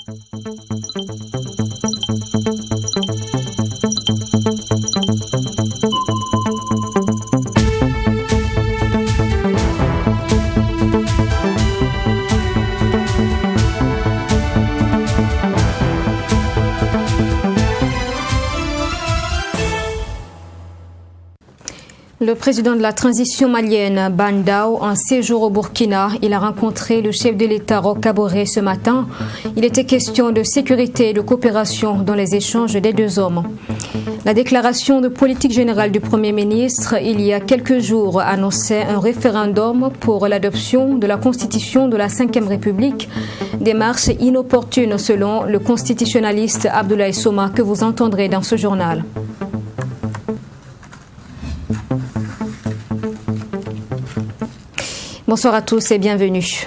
Le président de la transition malienne, Ban Dao, en séjour au Burkina, il a rencontré le chef de l'État, Roch Kaboré, ce matin. Il était question de sécurité et de coopération dans les échanges des deux hommes. La déclaration de politique générale du Premier ministre, il y a quelques jours, annonçait un référendum pour l'adoption de la Constitution de la Ve République. Démarche inopportune selon le constitutionnaliste Abdoulaye Soma que vous entendrez dans ce journal. Bonsoir à tous et bienvenue.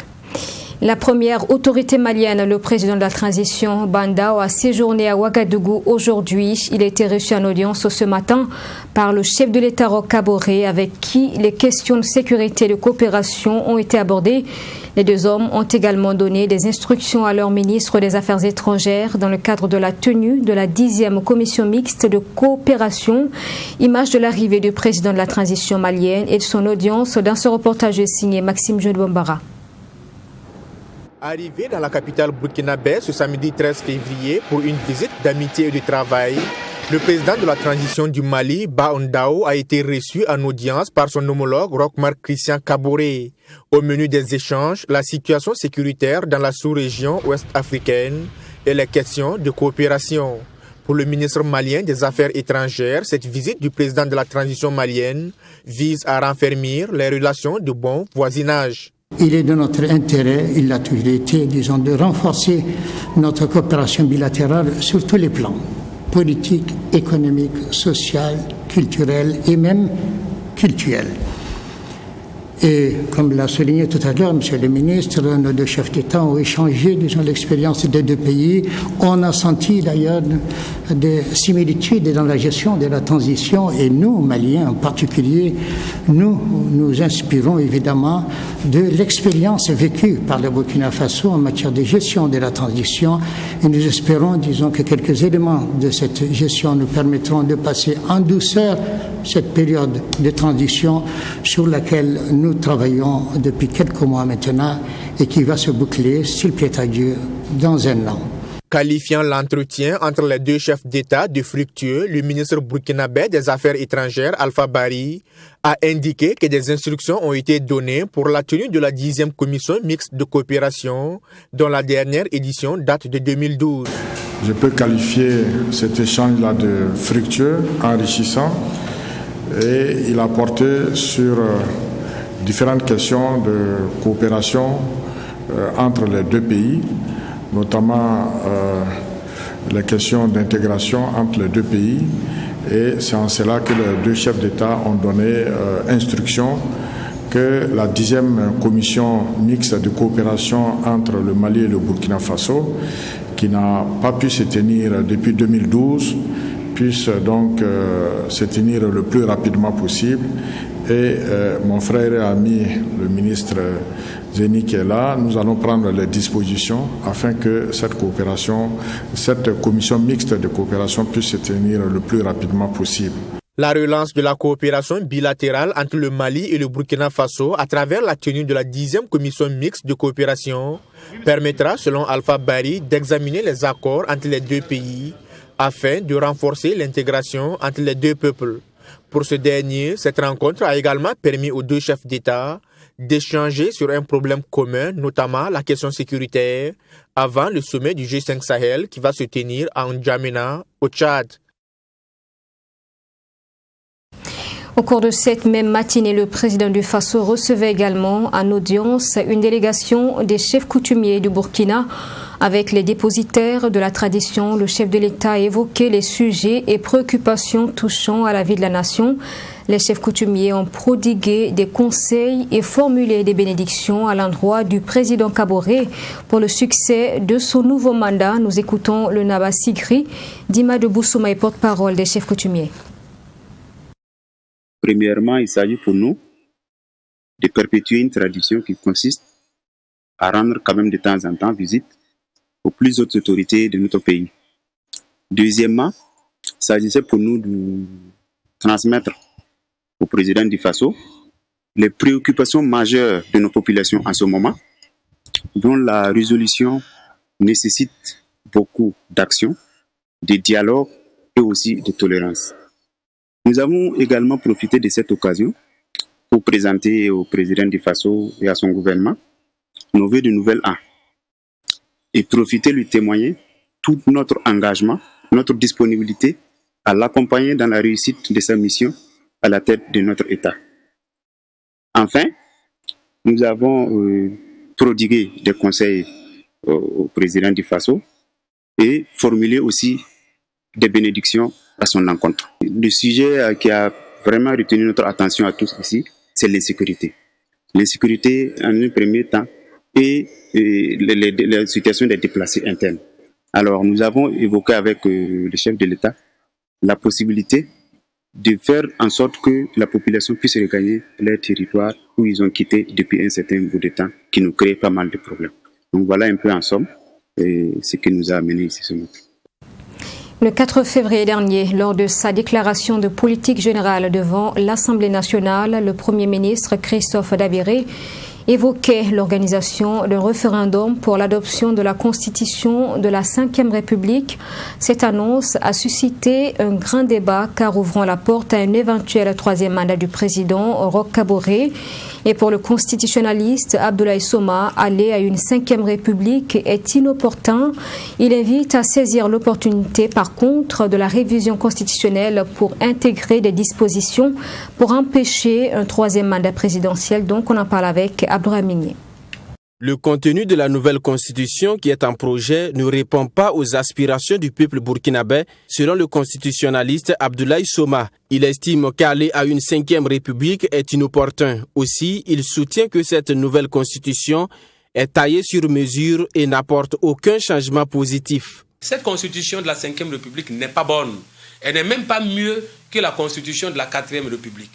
La première autorité malienne, le président de la transition, Ban Dao, a séjourné à Ouagadougou aujourd'hui. Il a été reçu en audience ce matin par le chef de l'État, Roch Kaboré, avec qui les questions de sécurité et de coopération ont été abordées. Les deux hommes ont également donné des instructions à leur ministre des Affaires étrangères dans le cadre de la tenue de la 10e commission mixte de coopération. Image de l'arrivée du président de la transition malienne et de son audience dans ce reportage signé Maxime Jeune-Bombara. Arrivé dans la capitale burkinabé ce samedi 13 février pour une visite d'amitié et de travail, le président de la transition du Mali, Ban Dao, a été reçu en audience par son homologue Roch-Marc Christian Kaboré. Au menu des échanges, la situation sécuritaire dans la sous-région ouest-africaine et les questions de coopération. Pour le ministre malien des Affaires étrangères, cette visite du président de la transition malienne vise à raffermir les relations de bon voisinage. Il est de notre intérêt, il a toujours été, disons, de renforcer notre coopération bilatérale sur tous les plans, politique, économique, social, culturel et même culturel. Et comme l'a souligné tout à l'heure M. le ministre, nos deux chefs d'État ont échangé, disons, l'expérience des deux pays. On a senti d'ailleurs des similitudes dans la gestion de la transition et nous, Maliens en particulier, nous inspirons évidemment de l'expérience vécue par le Burkina Faso en matière de gestion de la transition et nous espérons, disons, que quelques éléments de cette gestion nous permettront de passer en douceur cette période de transition sur laquelle nous travaillons depuis quelques mois maintenant et qui va se boucler, s'il plaît à Dieu, dans un an. Qualifiant l'entretien entre les deux chefs d'État de fructueux, le ministre burkinabé des Affaires étrangères, Alpha Bari, a indiqué que des instructions ont été données pour la tenue de la 10e commission mixte de coopération, dont la dernière édition date de 2012. Je peux qualifier cet échange-là de fructueux, enrichissant, et il a porté sur différentes questions de coopération entre les deux pays, notamment les questions d'intégration entre les deux pays. Et c'est en cela que les deux chefs d'État ont donné instruction que la 10e commission mixte de coopération entre le Mali et le Burkina Faso, qui n'a pas pu se tenir depuis 2012, puisse donc se tenir le plus rapidement possible. Et mon frère et ami, le ministre Zeni, qui est là, nous allons prendre les dispositions afin que cette commission mixte de coopération puisse se tenir le plus rapidement possible. La relance de la coopération bilatérale entre le Mali et le Burkina Faso à travers la tenue de la 10e commission mixte de coopération permettra, selon Alpha Bari, d'examiner les accords entre les deux pays afin de renforcer l'intégration entre les deux peuples. Pour ce dernier, cette rencontre a également permis aux deux chefs d'État d'échanger sur un problème commun, notamment la question sécuritaire, avant le sommet du G5 Sahel qui va se tenir à N'Djamena, au Tchad. Au cours de cette même matinée, le président du Faso recevait également en audience une délégation des chefs coutumiers du Burkina. Avec les dépositaires de la tradition, le chef de l'État a évoqué les sujets et préoccupations touchant à la vie de la nation. Les chefs coutumiers ont prodigué des conseils et formulé des bénédictions à l'endroit du président Kaboré pour le succès de son nouveau mandat. Nous écoutons le Naba Sigri, Dima de Boussouma, porte-parole des chefs coutumiers. Premièrement, il s'agit pour nous de perpétuer une tradition qui consiste à rendre quand même de temps en temps visite aux plus hautes autorités de notre pays. Deuxièmement, il s'agissait pour nous de transmettre au président du Faso les préoccupations majeures de nos populations en ce moment, dont la résolution nécessite beaucoup d'action, de dialogue et aussi de tolérance. Nous avons également profité de cette occasion pour présenter au président du Faso et à son gouvernement nos vœux de nouvel an et profiter de lui témoigner tout notre engagement, notre disponibilité à l'accompagner dans la réussite de sa mission à la tête de notre État. Enfin, nous avons prodigué des conseils au président du Faso et formulé aussi des bénédictions à son encontre. Le sujet qui a vraiment retenu notre attention à tous ici, c'est l'insécurité. L'insécurité en un premier temps et la situation des déplacés internes. Alors, nous avons évoqué avec le chef de l'État la possibilité de faire en sorte que la population puisse regagner leur territoire où ils ont quitté depuis un certain bout de temps, qui nous crée pas mal de problèmes. Donc voilà un peu en somme ce qui nous a amené ici ce matin. Le 4 février dernier, lors de sa déclaration de politique générale devant l'Assemblée nationale, le Premier ministre Christophe Dabiré évoquait l'organisation d'un référendum pour l'adoption de la Constitution de la Ve République. Cette annonce a suscité un grand débat car ouvrant la porte à un éventuel troisième mandat du président Roch Kaboré. Et pour le constitutionnaliste Abdoulaye Soma, aller à une Ve République est inopportun. Il invite à saisir l'opportunité, par contre, de la révision constitutionnelle pour intégrer des dispositions pour empêcher un troisième mandat présidentiel. Donc, on en parle avec Abdourahmane. Le contenu de la nouvelle constitution qui est en projet ne répond pas aux aspirations du peuple burkinabé, selon le constitutionnaliste Abdoulaye Soma. Il estime qu'aller à une Ve République est inopportun. Aussi, il soutient que cette nouvelle constitution est taillée sur mesure et n'apporte aucun changement positif. Cette constitution de la Ve République n'est pas bonne. Elle n'est même pas mieux que la constitution de la 4e République.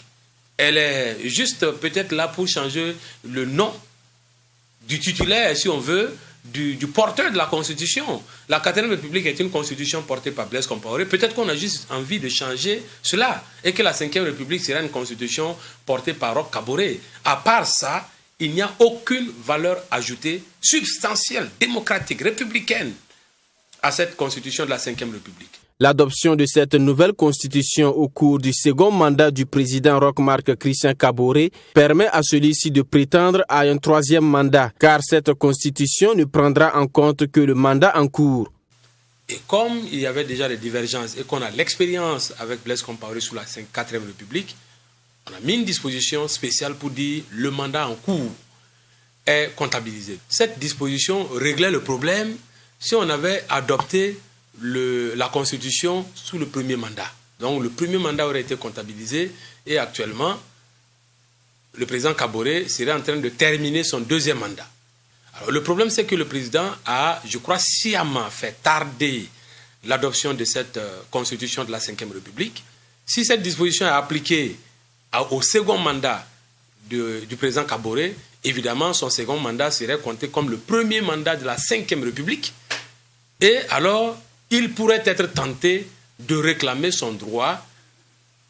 Elle est juste peut-être là pour changer le nom du titulaire, si on veut, du porteur de la Constitution. La 4e République est une constitution portée par Blaise Compaoré. Peut-être qu'on a juste envie de changer cela et que la 5e République sera une constitution portée par Roch Kaboré. À part ça, il n'y a aucune valeur ajoutée substantielle, démocratique, républicaine à cette constitution de la 5e République. L'adoption de cette nouvelle constitution au cours du second mandat du président Roch-Marc Christian Kaboré permet à celui-ci de prétendre à un troisième mandat, car cette constitution ne prendra en compte que le mandat en cours. Et comme il y avait déjà des divergences et qu'on a l'expérience avec Blaise Compaoré sous la 4e République, on a mis une disposition spéciale pour dire le mandat en cours est comptabilisé. Cette disposition réglait le problème si on avait adopté la Constitution sous le premier mandat. Donc le premier mandat aurait été comptabilisé et actuellement, le président Kaboré serait en train de terminer son deuxième mandat. Alors, le problème, c'est que le président a, je crois, sciemment fait tarder l'adoption de cette Constitution de la 5e République. Si cette disposition est appliquée au second mandat du président Kaboré, évidemment, son second mandat serait compté comme le premier mandat de la 5e République. Et alors, il pourrait être tenté de réclamer son droit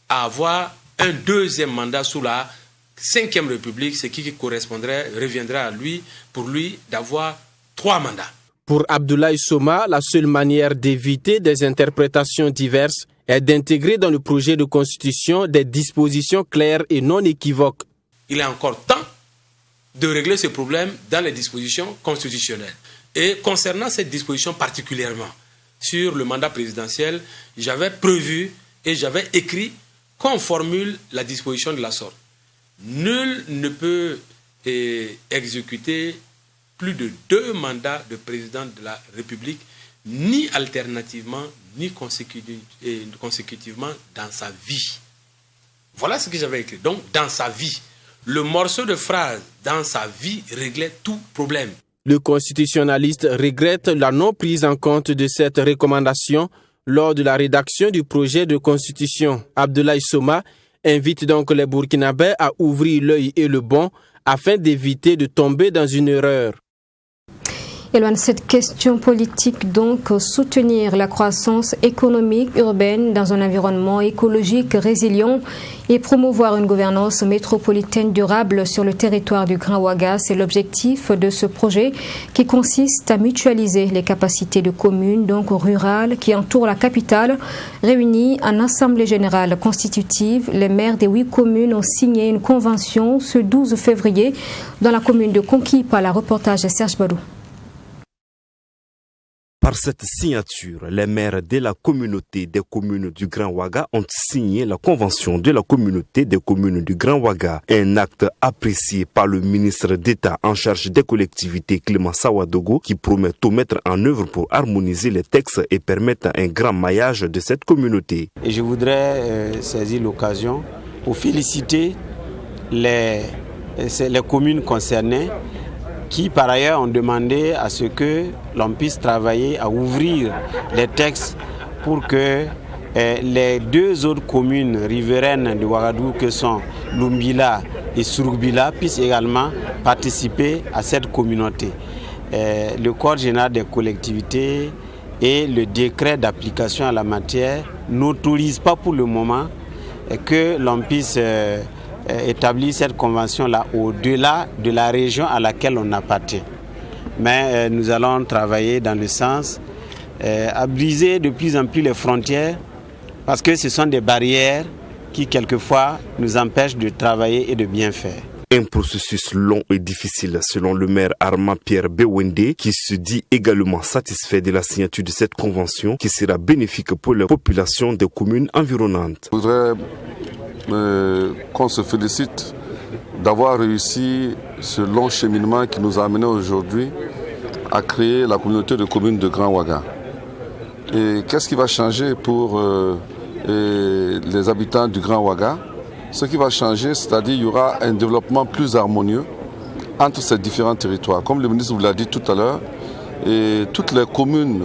à avoir un deuxième mandat sous la 5e République, ce qui reviendrait à lui, pour lui, d'avoir 3 mandats. Pour Abdoulaye Soma, la seule manière d'éviter des interprétations diverses est d'intégrer dans le projet de constitution des dispositions claires et non équivoques. Il est encore temps de régler ce problème dans les dispositions constitutionnelles. Et concernant cette disposition particulièrement, sur le mandat présidentiel, j'avais prévu et j'avais écrit qu'on formule la disposition de la sorte. Nul ne peut exécuter plus de 2 mandats de président de la République, ni alternativement, ni consécutivement dans sa vie. Voilà ce que j'avais écrit. Donc, dans sa vie. Le morceau de phrase « dans sa vie » réglait tout problème. Le constitutionnaliste regrette la non-prise en compte de cette recommandation lors de la rédaction du projet de constitution. Abdoulaye Soma invite donc les Burkinabés à ouvrir l'œil et le bon afin d'éviter de tomber dans une erreur. Et loin de cette question politique, donc, soutenir la croissance économique urbaine dans un environnement écologique résilient et promouvoir une gouvernance métropolitaine durable sur le territoire du Grand Ouaga, c'est l'objectif de ce projet qui consiste à mutualiser les capacités de communes, donc rurales, qui entourent la capitale. Réunis en assemblée générale constitutive, les maires des 8 communes ont signé une convention ce 12 février dans la commune de Konkipa. La reportage de Serge Badou. Par cette signature, les maires de la communauté des communes du Grand Ouaga ont signé la convention de la communauté des communes du Grand Ouaga, un acte apprécié par le ministre d'État en charge des collectivités Clément Sawadogo qui promet tout mettre en œuvre pour harmoniser les textes et permettre un grand maillage de cette communauté. Et je voudrais saisir l'occasion pour féliciter les communes concernées qui par ailleurs ont demandé à ce que l'on puisse travailler à ouvrir les textes pour que les 2 autres communes riveraines de Ouagadougou que sont Lumbila et Souroubila puissent également participer à cette communauté. Le Code général des collectivités et le décret d'application à la matière n'autorisent pas pour le moment que l'on puisse établir cette convention-là au-delà de la région à laquelle on appartient. Mais nous allons travailler dans le sens à briser de plus en plus les frontières parce que ce sont des barrières qui quelquefois nous empêchent de travailler et de bien faire. Un processus long et difficile selon le maire Armand Pierre Bewende qui se dit également satisfait de la signature de cette convention qui sera bénéfique pour la population des communes environnantes. Je voudrais qu'on se félicite d'avoir réussi ce long cheminement qui nous a amené aujourd'hui à créer la communauté de communes de Grand Ouaga. Et qu'est-ce qui va changer pour les habitants du Grand Ouaga? Ce qui va changer, c'est-à-dire qu'il y aura un développement plus harmonieux entre ces différents territoires. Comme le ministre vous l'a dit tout à l'heure, toutes les communes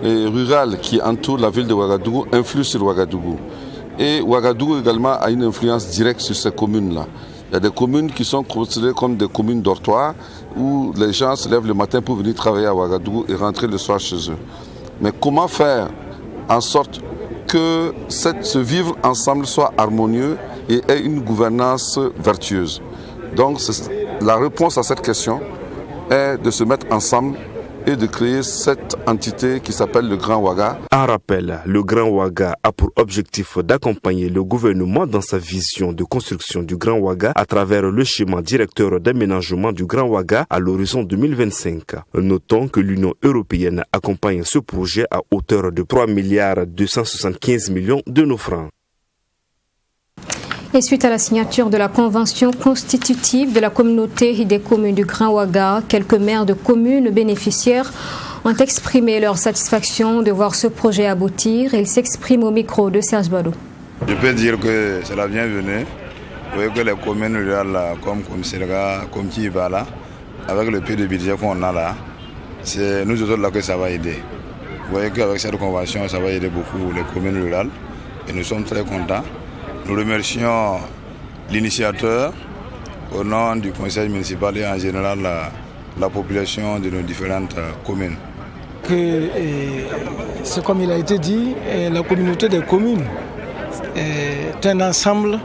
rurales qui entourent la ville de Ouagadougou influent sur Ouagadougou. Et Ouagadougou également a une influence directe sur ces communes-là. Il y a des communes qui sont considérées comme des communes dortoirs où les gens se lèvent le matin pour venir travailler à Ouagadougou et rentrer le soir chez eux. Mais comment faire en sorte que ce vivre ensemble soit harmonieux et ait une gouvernance vertueuse? Donc la réponse à cette question est de se mettre ensemble et de créer cette entité qui s'appelle le Grand Ouaga. En rappel, le Grand Ouaga a pour objectif d'accompagner le gouvernement dans sa vision de construction du Grand Ouaga à travers le schéma directeur d'aménagement du Grand Ouaga à l'horizon 2025. Notons que l'Union européenne accompagne ce projet à hauteur de 3,275 milliards de nos francs. Et suite à la signature de la convention constitutive de la communauté des communes du Grand Ouaga, quelques maires de communes bénéficiaires ont exprimé leur satisfaction de voir ce projet aboutir. Ils s'expriment au micro de Serge Badou. Je peux dire que c'est la bienvenue. Vous voyez que les communes rurales comme Serga, comme Kibala, avec le peu de budget qu'on a là, c'est nous autres là que ça va aider. Vous voyez qu'avec cette convention, ça va aider beaucoup les communes rurales et nous sommes très contents. Nous remercions l'initiateur au nom du conseil municipal et en général la population de nos différentes communes. C'est comme il a été dit, la communauté des communes est un ensemble,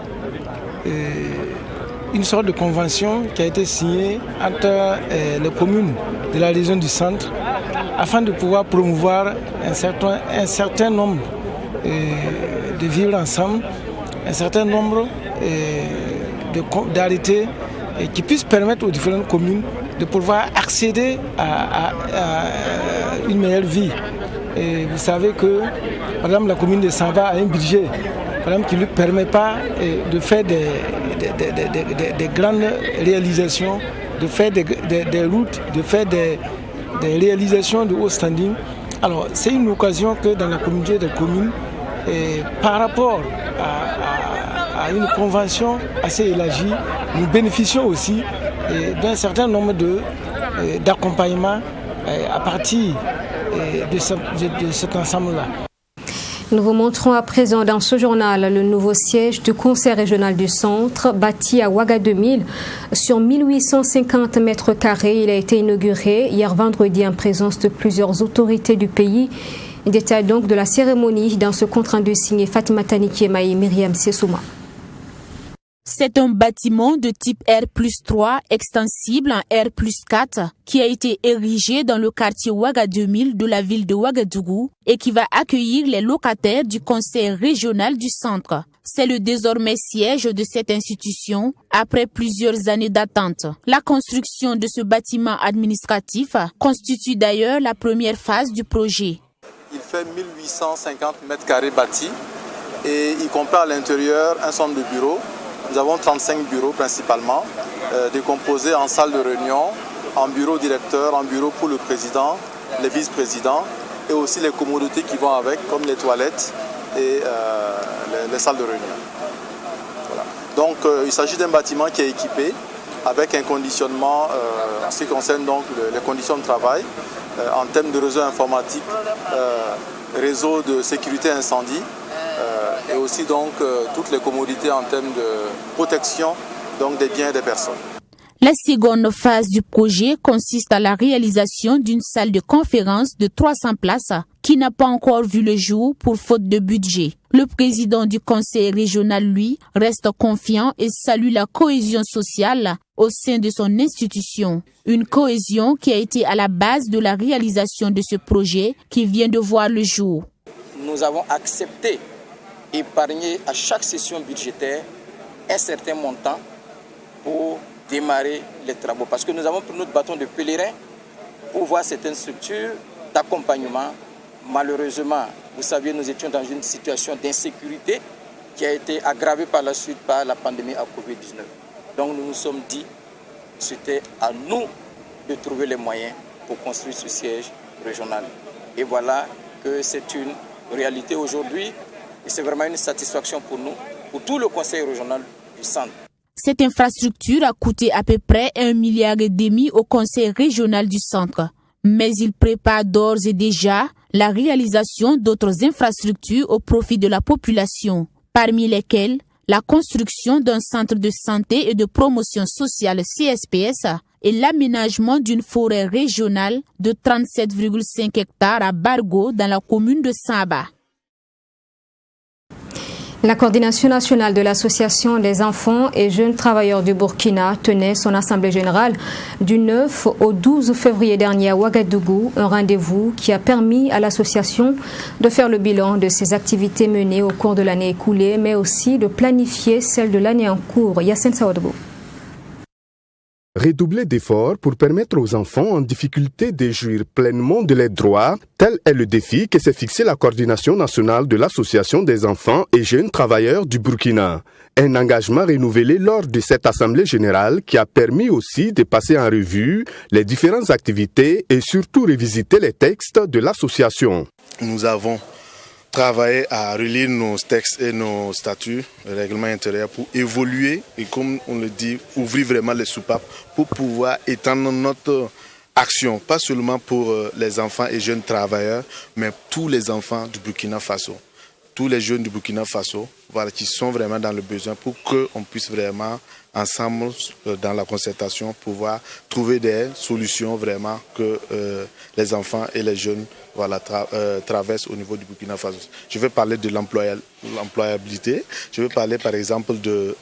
une sorte de convention qui a été signée entre les communes de la région du centre afin de pouvoir promouvoir un certain nombre de vivre ensemble, un certain nombre d'arrêtés qui puissent permettre aux différentes communes de pouvoir accéder à une meilleure vie. Et vous savez que, par exemple, la commune de Samba a un budget qui ne lui permet pas de faire des grandes réalisations, de faire des routes, de faire des réalisations de haut standing. Alors, c'est une occasion que dans la communauté des communes, par rapport à une convention assez élargie, nous bénéficions aussi d'un certain nombre d'accompagnements à partir de cet ensemble-là. Nous vous montrons à présent dans ce journal le nouveau siège du Conseil régional du Centre, bâti à Ouaga 2000 sur 1850 mètres carrés. Il a été inauguré hier vendredi en présence de plusieurs autorités du pays. Détail donc de la cérémonie dans ce compte-rendu signé Fatima Tanikiema et Myriam Sessouma. C'est un bâtiment de type R+3 extensible en R+4 qui a été érigé dans le quartier Ouaga 2000 de la ville de Ouagadougou et qui va accueillir les locataires du conseil régional du centre. C'est le désormais siège de cette institution après plusieurs années d'attente. La construction de ce bâtiment administratif constitue d'ailleurs la première phase du projet. Il fait 1850 mètres carrés bâtis et il comprend à l'intérieur un centre de bureaux. Nous avons 35 bureaux principalement, décomposés en salles de réunion, en bureau directeur, en bureau pour le président, les vice-présidents et aussi les commodités qui vont avec, comme les toilettes et les salles de réunion. Voilà. Donc il s'agit d'un bâtiment qui est équipé avec un conditionnement en ce qui concerne donc les conditions de travail, en termes de réseau informatique, réseau de sécurité incendie, et aussi donc toutes les commodités en termes de protection donc des biens et des personnes. La seconde phase du projet consiste à la réalisation d'une salle de conférence de 300 places qui n'a pas encore vu le jour pour faute de budget. Le président du conseil régional, lui, reste confiant et salue la cohésion sociale au sein de son institution. Une cohésion qui a été à la base de la réalisation de ce projet qui vient de voir le jour. Nous avons accepté épargner à chaque session budgétaire un certain montant pour démarrer les travaux. Parce que nous avons pris notre bâton de pèlerin pour voir certaines structures d'accompagnement. Malheureusement, vous savez, nous étions dans une situation d'insécurité qui a été aggravée par la suite par la pandémie à Covid-19. Donc nous nous sommes dit que c'était à nous de trouver les moyens pour construire ce siège régional. Et voilà que c'est une réalité aujourd'hui. Et c'est vraiment une satisfaction pour nous, pour tout le conseil régional du centre. Cette infrastructure a coûté à peu près 1,5 milliard au conseil régional du centre. Mais il prépare d'ores et déjà la réalisation d'autres infrastructures au profit de la population, parmi lesquelles la construction d'un centre de santé et de promotion sociale CSPS et l'aménagement d'une forêt régionale de 37,5 hectares à Bargo dans la commune de Saba. La coordination nationale de l'Association des enfants et jeunes travailleurs du Burkina tenait son assemblée générale du 9 au 12 février dernier à Ouagadougou, un rendez-vous qui a permis à l'association de faire le bilan de ses activités menées au cours de l'année écoulée, mais aussi de planifier celle de l'année en cours. Yassine Sawadou. Redoubler d'efforts pour permettre aux enfants en difficulté de jouir pleinement de leurs droits, tel est le défi que s'est fixé la coordination nationale de l'Association des enfants et jeunes travailleurs du Burkina. Un engagement renouvelé lors de cette assemblée générale qui a permis aussi de passer en revue les différentes activités et surtout revisiter les textes de l'association. Nous avons travailler à relire nos textes et nos statuts, le règlement intérieur pour évoluer et comme on le dit, ouvrir vraiment les soupapes pour pouvoir étendre notre action, pas seulement pour les enfants et jeunes travailleurs, mais tous les enfants du Burkina Faso, tous les jeunes du Burkina Faso, voilà, qui sont vraiment dans le besoin pour qu'on puisse vraiment ensemble dans la concertation pouvoir trouver des solutions vraiment que les enfants et les jeunes voilà, traversent au niveau du Burkina Faso. Je vais parler de l'employabilité, je vais parler par exemple de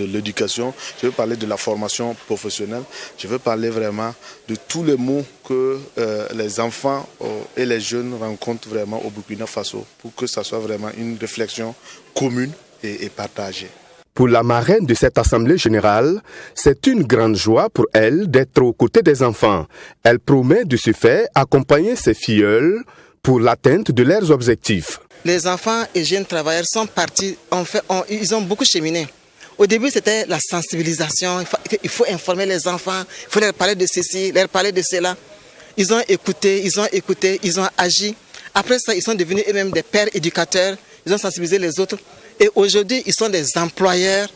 l'éducation, je vais parler de la formation professionnelle, je vais parler vraiment de tous les mots que les enfants et les jeunes rencontrent vraiment au Burkina Faso pour que ça soit vraiment une réflexion commune et partagée. Pour la marraine de cette assemblée générale, c'est une grande joie pour elle d'être aux côtés des enfants. Elle promet de ce fait accompagner ses filleuls pour l'atteinte de leurs objectifs. Les enfants et jeunes travailleurs sont partis, ils ont beaucoup cheminé. Au début, c'était la sensibilisation, il faut informer les enfants, il faut leur parler de ceci, leur parler de cela. Ils ont écouté, ils ont agi. Après ça, ils sont devenus eux-mêmes des pères éducateurs, ils ont sensibilisé les autres. Et aujourd'hui, ils sont des employeurs,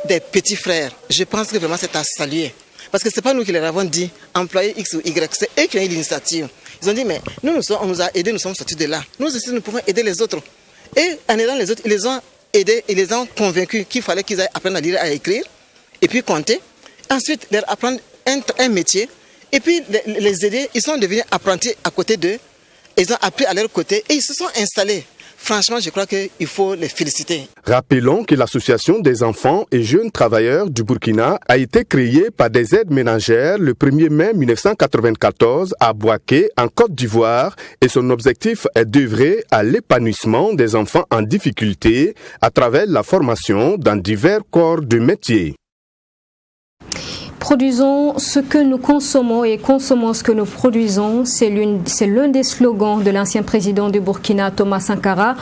des petits frères. Je pense que vraiment c'est à saluer. Parce que ce n'est pas nous qui leur avons dit, employer X ou Y, c'est eux qui ont eu l'initiative. Ils ont dit, mais nous, on nous a aidés, nous sommes sortis de là. Nous aussi, nous pouvons aider les autres. Et en aidant les autres, ils les ont aidés, ils les ont convaincus qu'il fallait qu'ils apprennent à lire, à écrire, et puis compter. Ensuite, leur apprendre un métier. Et puis, les aider, ils sont devenus apprentis à côté d'eux. Ils ont appris à leur côté et ils se sont installés. Franchement, je crois qu'il faut les féliciter. Rappelons que l'Association des enfants et jeunes travailleurs du Burkina a été créée par des aides ménagères le 1er mai 1994 à Bouaké, en Côte d'Ivoire, et son objectif est d'œuvrer à l'épanouissement des enfants en difficulté à travers la formation dans divers corps de métier. Produisons ce que nous consommons et consommons ce que nous produisons. C'est l'un des slogans de l'ancien président du Burkina, Thomas Sankara.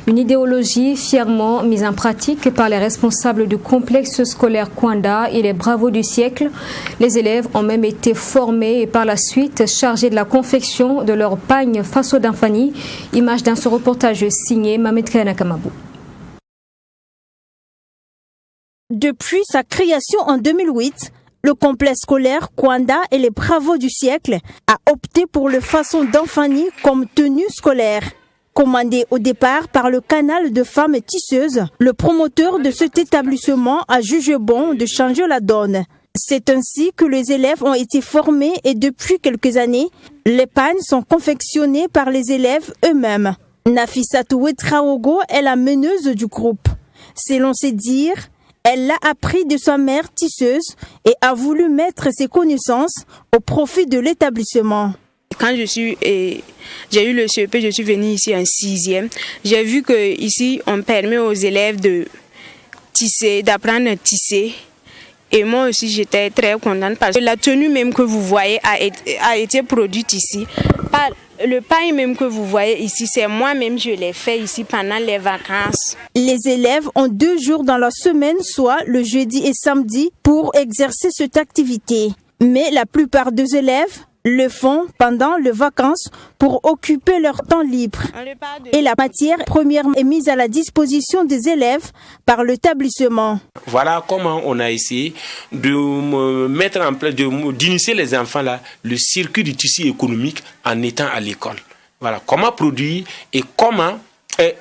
Une idéologie fièrement mise en pratique par les responsables du complexe scolaire Kwanda et les bravos du siècle. Les élèves ont même été formés et par la suite chargés de la confection de leur pagne Faso d'Anfani. Image dans ce reportage signé Mamed Kanakamabou. Depuis sa création en 2008, le complexe scolaire Kwanda et les bravos du siècle a opté pour le Faso d'Anfani comme tenue scolaire. Commandé au départ par le canal de femmes tisseuses, le promoteur de cet établissement a jugé bon de changer la donne. C'est ainsi que les élèves ont été formés et depuis quelques années, les pagnes sont confectionnées par les élèves eux-mêmes. Nafissatou Traogo est la meneuse du groupe. Selon ses dires, elle l'a appris de sa mère tisseuse et a voulu mettre ses connaissances au profit de l'établissement. Quand j'ai eu le CEP, je suis venue ici en 6e. J'ai vu que ici on permet aux élèves de tisser, d'apprendre à tisser. Et moi aussi j'étais très contente parce que la tenue même que vous voyez a été produite ici. Le pain même que vous voyez ici, c'est moi-même, je l'ai fait ici pendant les vacances. Les élèves ont 2 jours dans la semaine, soit le jeudi et samedi, pour exercer cette activité. Mais la plupart des élèves le font pendant les vacances pour occuper leur temps libre. Et la matière première est mise à la disposition des élèves par l'établissement. Voilà comment on a essayé de mettre en place, d'initier les enfants là, le circuit du tissu économique en étant à l'école. Voilà, comment produire et comment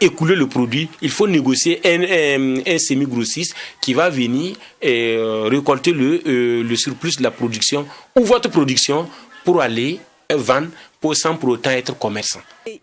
écouler le produit. Il faut négocier un semi-grossiste qui va venir récolter le surplus de la production ou votre production pour aller vendre sans pour autant être commerçant.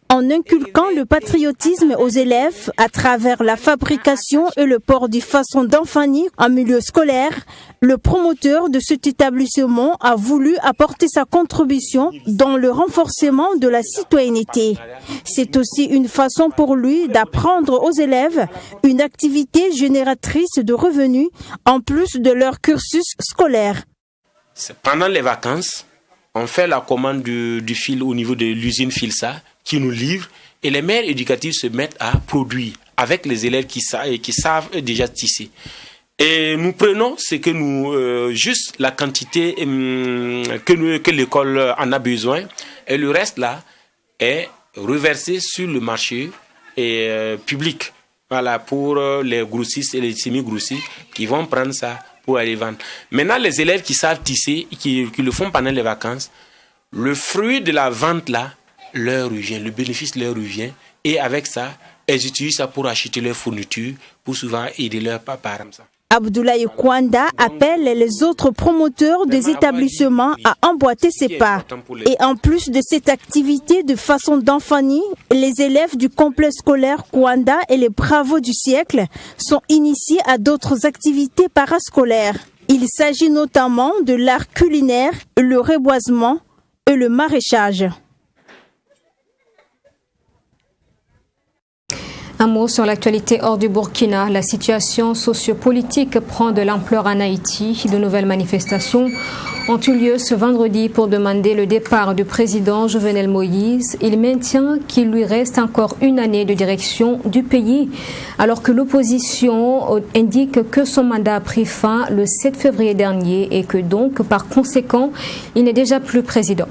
En inculquant le patriotisme aux élèves à travers la fabrication et le port du Faso d'Anfani en milieu scolaire, le promoteur de cet établissement a voulu apporter sa contribution dans le renforcement de la citoyenneté. C'est aussi une façon pour lui d'apprendre aux élèves une activité génératrice de revenus en plus de leur cursus scolaire. Pendant les vacances, on fait la commande du fil au niveau de l'usine Filsa qui nous livre et les mères éducatives se mettent à produire avec les élèves qui savent déjà tisser. Et nous prenons ce que juste la quantité que l'école en a besoin et le reste là est reversé sur le marché public. Voilà, pour les grossistes et les semi-grossistes qui vont prendre ça pour aller vendre. Maintenant, les élèves qui savent tisser, qui le font pendant les vacances, le fruit de la vente là, leur revient, le bénéfice leur revient. Et avec ça, elles utilisent ça pour acheter leurs fournitures, pour souvent aider leurs parents. Abdoulaye Kwanda appelle les autres promoteurs des établissements à emboîter ses pas. Et en plus de cette activité de Faso d'Anfani, les élèves du complexe scolaire Kwanda et les bravos du siècle sont initiés à d'autres activités parascolaires. Il s'agit notamment de l'art culinaire, le reboisement et le maraîchage. Un mot sur l'actualité hors du Burkina. La situation sociopolitique prend de l'ampleur en Haïti. De nouvelles manifestations ont eu lieu ce vendredi pour demander le départ du président Jovenel Moïse. Il maintient qu'il lui reste encore 1 année de direction du pays, alors que l'opposition indique que son mandat a pris fin le 7 février dernier et que donc, par conséquent, il n'est déjà plus président.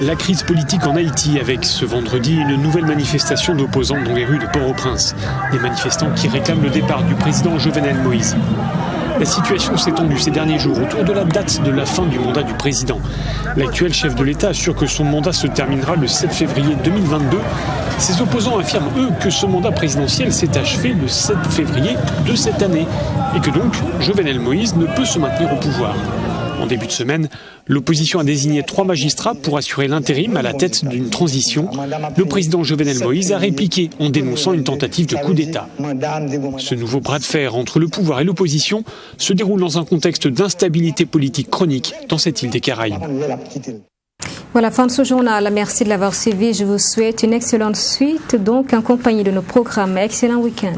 La crise politique en Haïti avec ce vendredi une nouvelle manifestation d'opposants dans les rues de Port-au-Prince. Des manifestants qui réclament le départ du président Jovenel Moïse. La situation s'est tendue ces derniers jours autour de la date de la fin du mandat du président. L'actuel chef de l'État assure que son mandat se terminera le 7 février 2022. Ses opposants affirment, eux, que ce mandat présidentiel s'est achevé le 7 février de cette année et que donc Jovenel Moïse ne peut se maintenir au pouvoir. En début de semaine, l'opposition a désigné 3 magistrats pour assurer l'intérim à la tête d'une transition. Le président Jovenel Moïse a répliqué en dénonçant une tentative de coup d'État. Ce nouveau bras de fer entre le pouvoir et l'opposition se déroule dans un contexte d'instabilité politique chronique dans cette île des Caraïbes. Voilà, fin de ce journal. Merci de l'avoir suivi. Je vous souhaite une excellente suite, donc en compagnie de nos programmes. Excellent week-end.